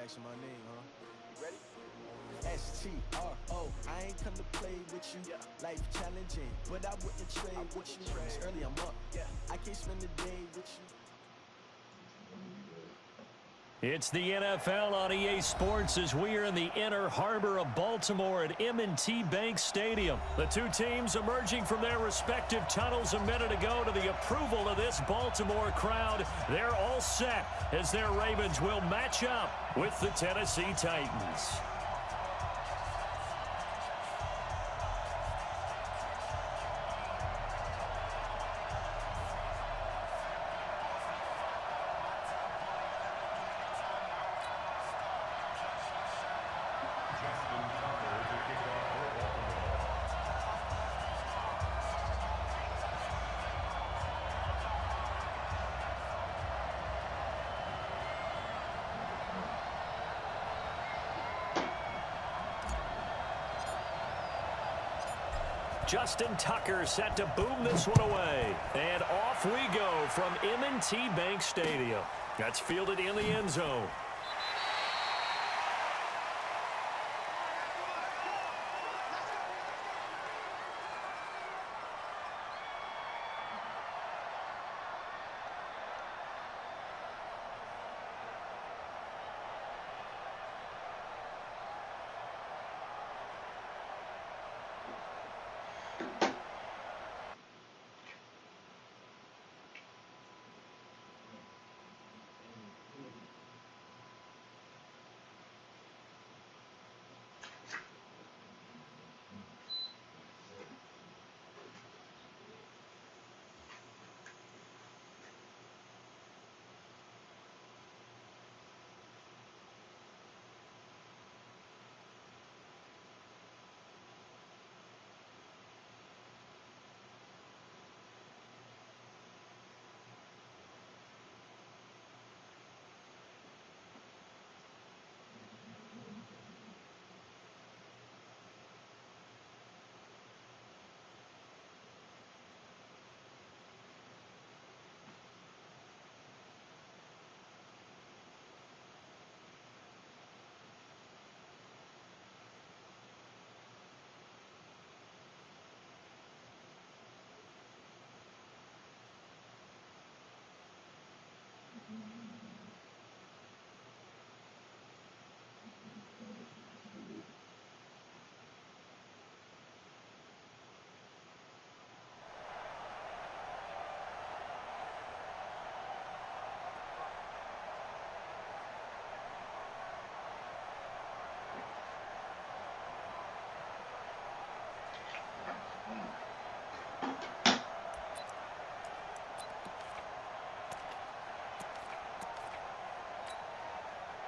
asking my name, huh? You ready? STRO, I ain't come to play with you. Life challenging, but I wouldn't trade with you. It's early, I'm up. I can't spend the day with you. It's the NFL on EA Sports as we are in the inner harbor of Baltimore at M&T Bank Stadium. The two teams emerging from their respective tunnels a minute ago to the approval of this Baltimore crowd. They're all set as their Ravens will match up with the Tennessee Titans. Justin Tucker set to boom this one away. And off we go from M&T Bank Stadium. That's fielded in the end zone.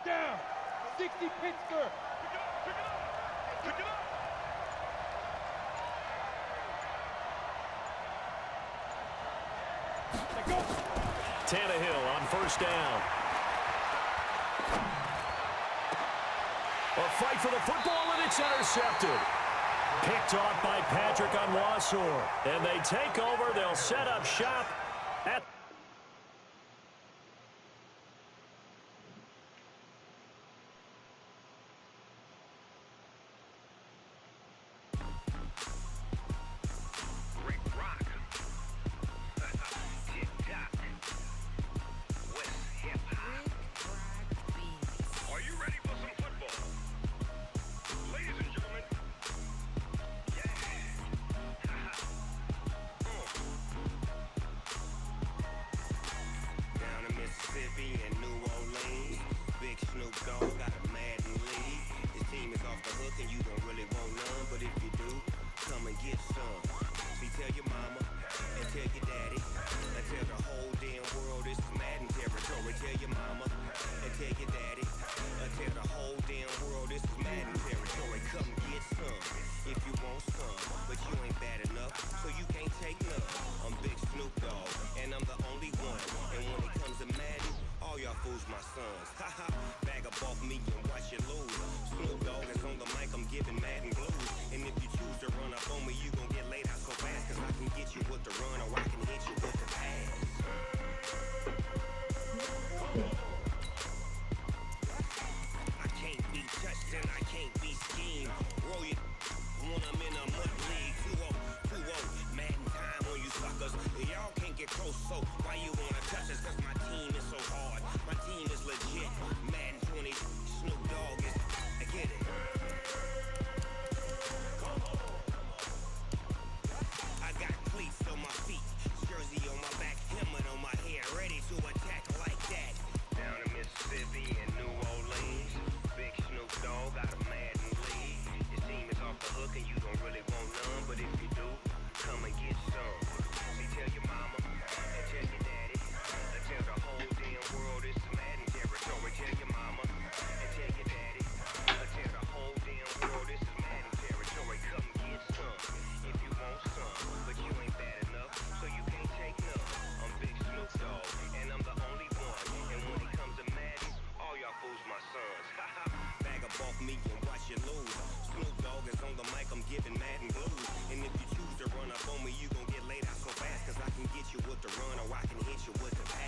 Down! 60 Pittsburgh! Pick it up! Let go! Tannehill on first down. A fight for the football, and it's intercepted. Picked off by Patrick Onwuasor. And they take over. They'll set up shop at up off me and watch you lose. Snoop Dogg is on the mic, I'm giving Madden blues. And if you choose to run up on me, you gon' get laid out so fast. Cause I can get you with the run or I can hit you with the pass.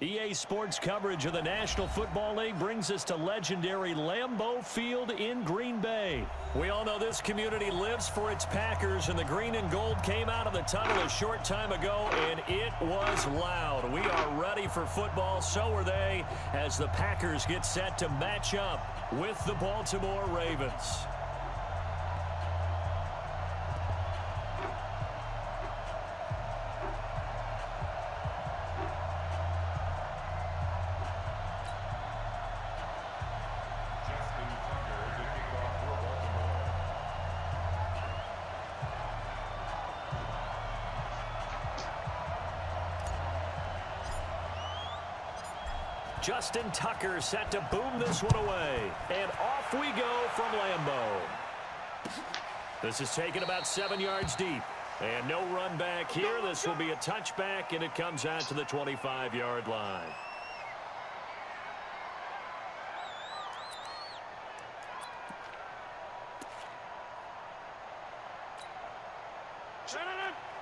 EA Sports coverage of the National Football League brings us to legendary Lambeau Field in Green Bay. We all know this community lives for its Packers, and the green and gold came out of the tunnel a short time ago, and it was loud. We are ready for football, so are they, as the Packers get set to match up with the Baltimore Ravens. Justin Tucker set to boom this one away. And off we go from Lambeau. This is taken about 7 yards deep. And no run back here. This will be a touchback, and it comes out to the 25-yard line.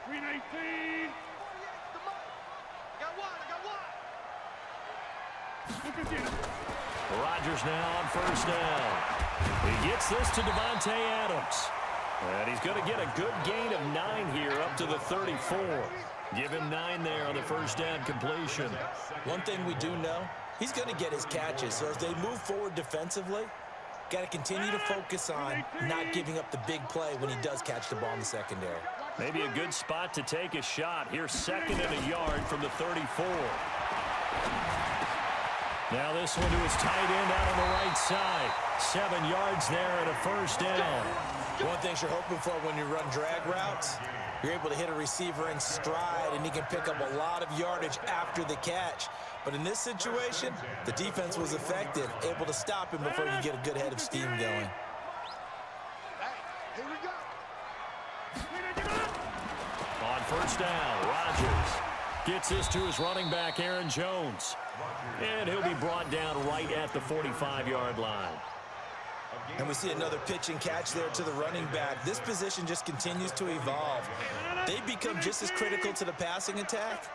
Green 18. Rodgers now on first down. He gets this to Davante Adams. And he's going to get a good gain of 9 here up to the 34. Give him 9 there on the first down completion. One thing we do know, he's going to get his catches. So as they move forward defensively, got to continue to focus on not giving up the big play when he does catch the ball in the secondary. Maybe a good spot to take a shot. Here's 2nd and a yard from the 34. Now this one to his tight end out on the right side. 7 yards there and a first down. One thing you're hoping for when you run drag routes, you're able to hit a receiver in stride, and he can pick up a lot of yardage after the catch. But in this situation, the defense was effective, able to stop him before you get a good head of steam going. Here we go. On first down, Rodgers gets this to his running back, Aaron Jones. And he'll be brought down right at the 45-yard line. And we see another pitch and catch there to the running back. This position just continues to evolve. They become just as critical to the passing attack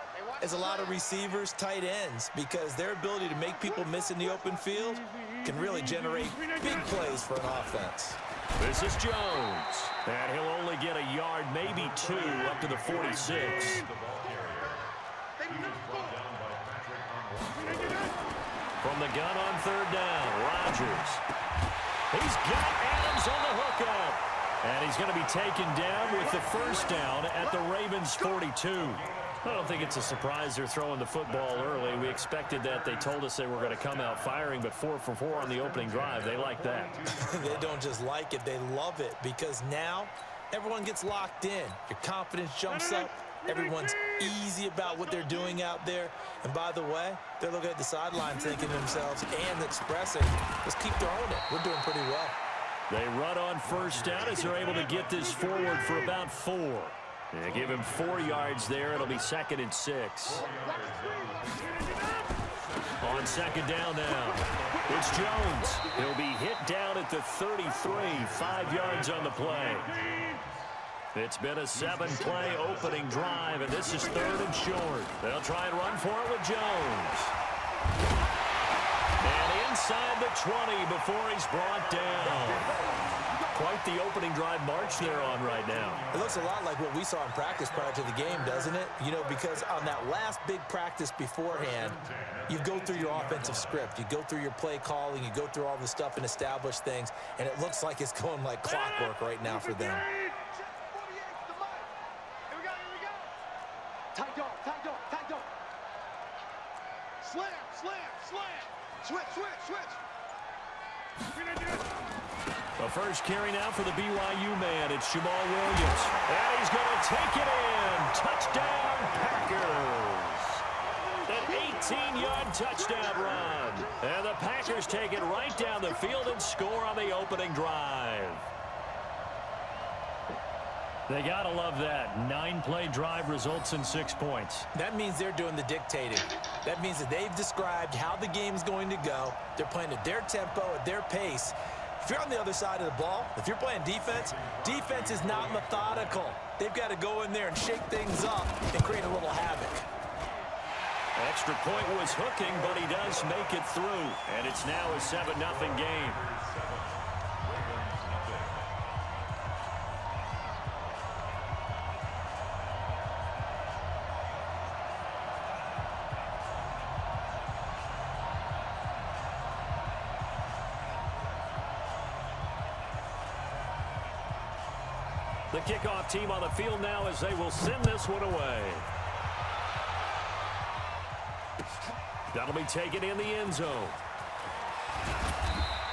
as a lot of receivers, tight ends, because their ability to make people miss in the open field can really generate big plays for an offense. This is Jones. And he'll only get a yard, maybe 2, up to the 46. From the gun on third down, Rodgers. He's got Adams on the hookup. And he's going to be taken down with the first down at the Ravens' 42. I don't think it's a surprise they're throwing the football early. We expected that. They told us they were going to come out firing, but 4 for 4 on the opening drive. They like that. They don't just like it, they love it, because now everyone gets locked in. Your confidence jumps up. Everyone's easy about what they're doing out there. And by the way, they're looking at the sideline thinking to themselves and expressing, let's keep throwing it. We're doing pretty well. They run on first down as they're able to get this forward for about 4. They give him 4 yards there. It'll be 2nd and 6. On second down now, it's Jones. He'll be hit down at the 33, 5 yards on the play. It's been a 7-play opening drive, and this is 3rd and short. They'll try and run for it with Jones. And inside the 20 before he's brought down. Quite the opening drive march they're on right now. It looks a lot like what we saw in practice prior to the game, doesn't it? You know, because on that last big practice beforehand, you go through your offensive script. You go through your play calling. You go through all the stuff and establish things. And it looks like it's going like clockwork right now for them. Tight dog, tight dog, tight dog. Slam, slam, slam. Switch, switch, switch. The first carry now for the BYU man. It's Jamal Williams. And he's going to take it in. Touchdown, Packers. An 18-yard touchdown run. And the Packers take it right down the field and score on the opening drive. They got to love that. 9-play drive results in 6 points. That means they're doing the dictating. That means that they've described how the game's going to go. They're playing at their tempo, at their pace. If you're on the other side of the ball, if you're playing defense, defense is not methodical. They've got to go in there and shake things up and create a little havoc. Extra point was hooking, but he does make it through. And it's now a 7-0 game. The kickoff team on the field now as they will send this one away. That'll be taken in the end zone.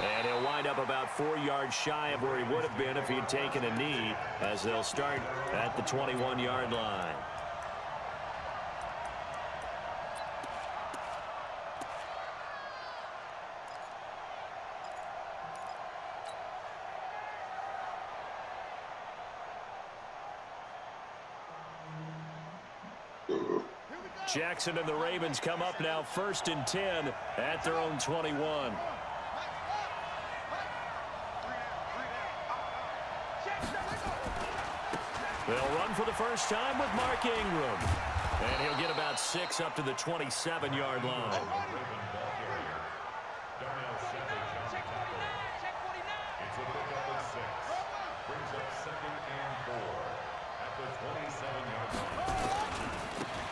And he'll wind up about 4 yards shy of where he would have been if he had taken a knee, as they'll start at the 21-yard line. Jackson and the Ravens come up now 1st and 10 at their own 21. They'll run for the first time with Mark Ingram. And he'll get about 6 up to the 27-yard line.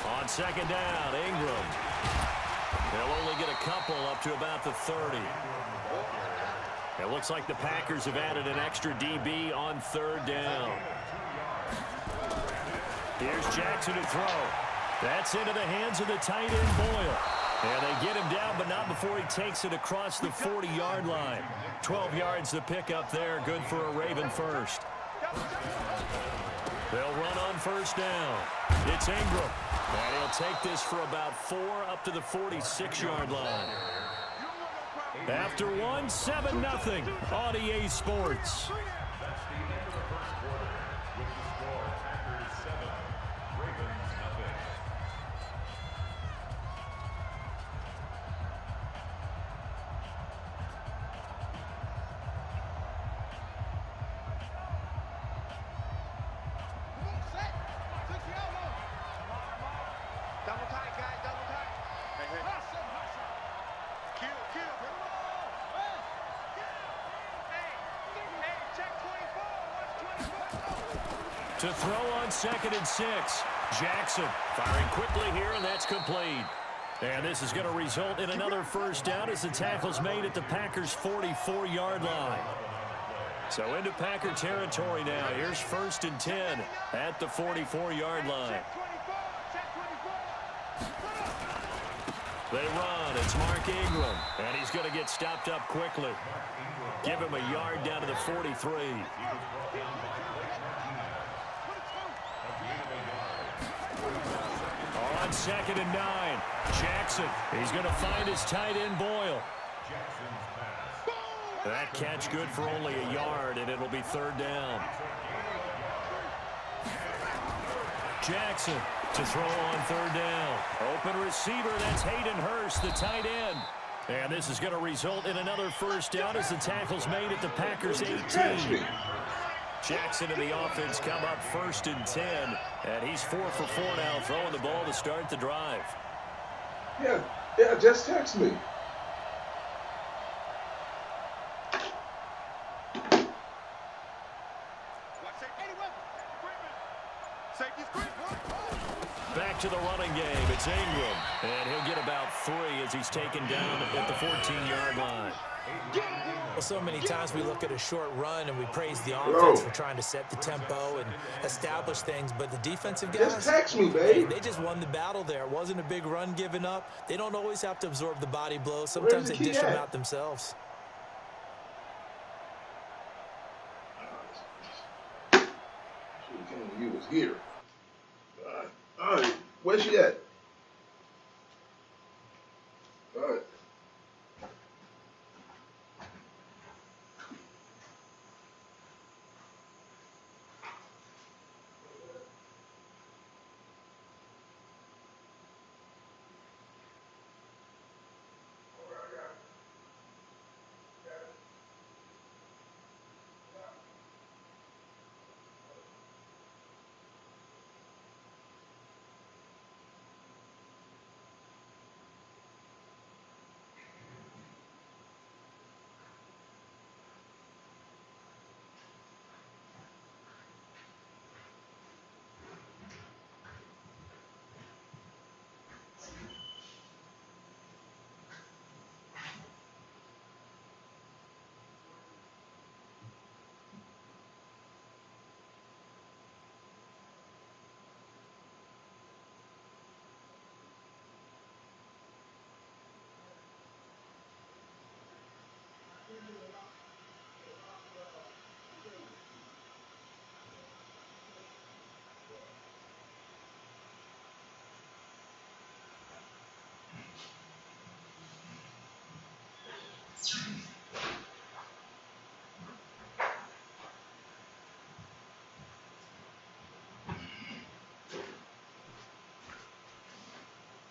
On second down, Ingram. They'll only get a couple up to about the 30. It looks like the Packers have added an extra DB on 3rd down. Here's Jackson to throw. That's into the hands of the tight end, Boyle. And they get him down, but not before he takes it across the 40-yard line. 12 yards to pick up there. Good for a Raven first. They'll run on 1st down. It's Ingram. And he'll take this for about 4 up to the 46-yard line. After 1, 7-0 on EA Sports. To throw on 2nd and 6. Jackson firing quickly here, and that's complete. And this is going to result in another 1st down as the tackle's made at the Packers' 44-yard line. So into Packer territory now. Here's 1st and 10 at the 44-yard line. They run. It's Mark Ingram. And he's going to get stopped up quickly. Give him a yard down to the 43. On 2nd and 9. Jackson. He's going to find his tight end, Boyle. That catch good for only a yard, and it'll be 3rd down. Jackson to throw on 3rd down. Open receiver, that's Hayden Hurst, the tight end. And this is going to result in another 1st down as the tackle's made at the Packers' 18. Jackson and the offense come up 1st and 10. And he's 4 for 4 now, throwing the ball to start the drive. Yeah, just text me. Back to the running game. It's Ingram. And he'll get about 3 as he's taken down at the 14-yard line. Well, so many times we look at a short run and we praise the offense for trying to set the tempo and establish things, but the defensive guys, just text me, baby. They just won the battle there. It wasn't a big run given up. They don't always have to absorb the body blows. Sometimes they dish them out themselves. You was here. All right, where's she at? All right.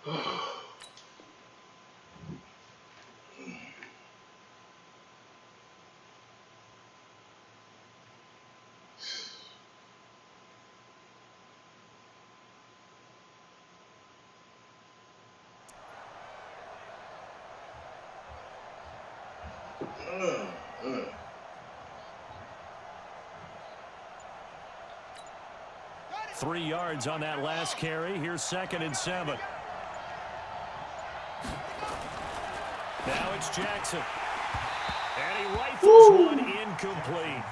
3 yards on that last carry. Here's 2nd and 7. Now it's Jackson. And he rifles one incomplete.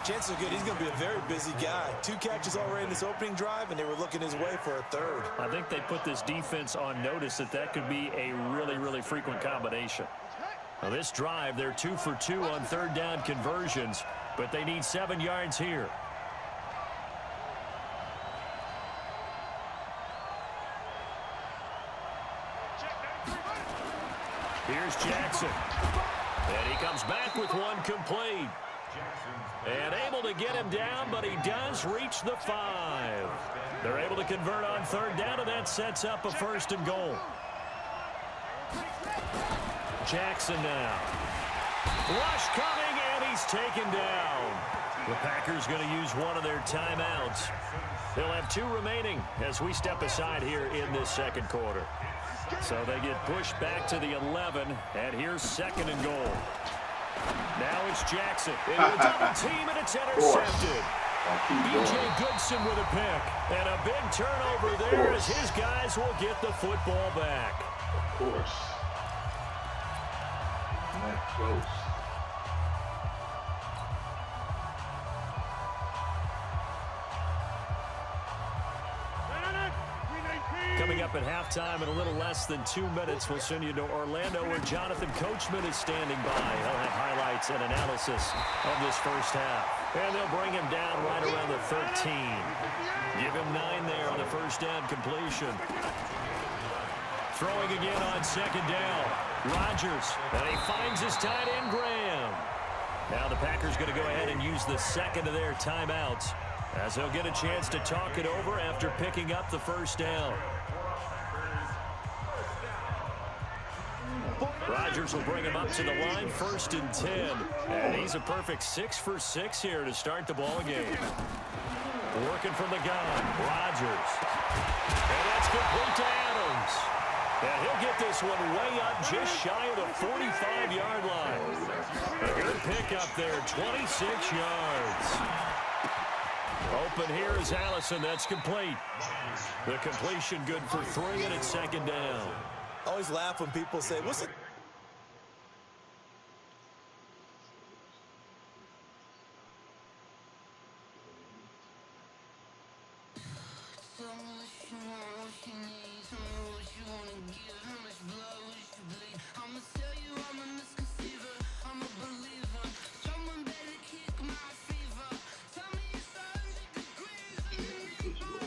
Chances are good he's going to be a very busy guy. 2 catches already in this opening drive, and they were looking his way for a 3rd. I think they put this defense on notice that could be a really, really frequent combination. Now this drive, they're 2 for 2 on 3rd down conversions, but they need 7 yards here. Here's Jackson. And he comes back with one complete. And able to get him down, but he does reach the 5. They're able to convert on 3rd down, and that sets up a 1st and goal. Jackson now. Rush coming, and he's taken down. The Packers going to use one of their timeouts. They'll have 2 remaining as we step aside here in this 2nd quarter. So they get pushed back to the 11, and here's 2nd and goal. Now it's Jackson into a double team, and it's intercepted. B.J. Goodson with a pick, and a big turnover there as his guys will get the football back. Of course. Not close. Coming up at halftime in a little less than 2 minutes, we'll send you to Orlando where Jonathan Coachman is standing by. He'll have highlights and analysis of this first half. And they'll bring him down right around the 13. Give him 9 there on the first down completion. Throwing again on 2nd down. Rodgers, and he finds his tight end, Graham. Now the Packers going to go ahead and use the 2nd of their timeouts as they'll get a chance to talk it over after picking up the first down. Rodgers will bring him up to the line, 1st and 10. And he's a perfect 6 for 6 here to start the ball game. Working from the gun, Rodgers. And that's complete to Adams. And he'll get this one way up just shy of the 45-yard line. A good pickup there, 26 yards. Open here is Allison. That's complete. The completion good for 3, and it's 2nd down. I always laugh when people say, what's it? Tell me what you want, what you wanna give, how much blood would you bleed? I'ma tell you I'm a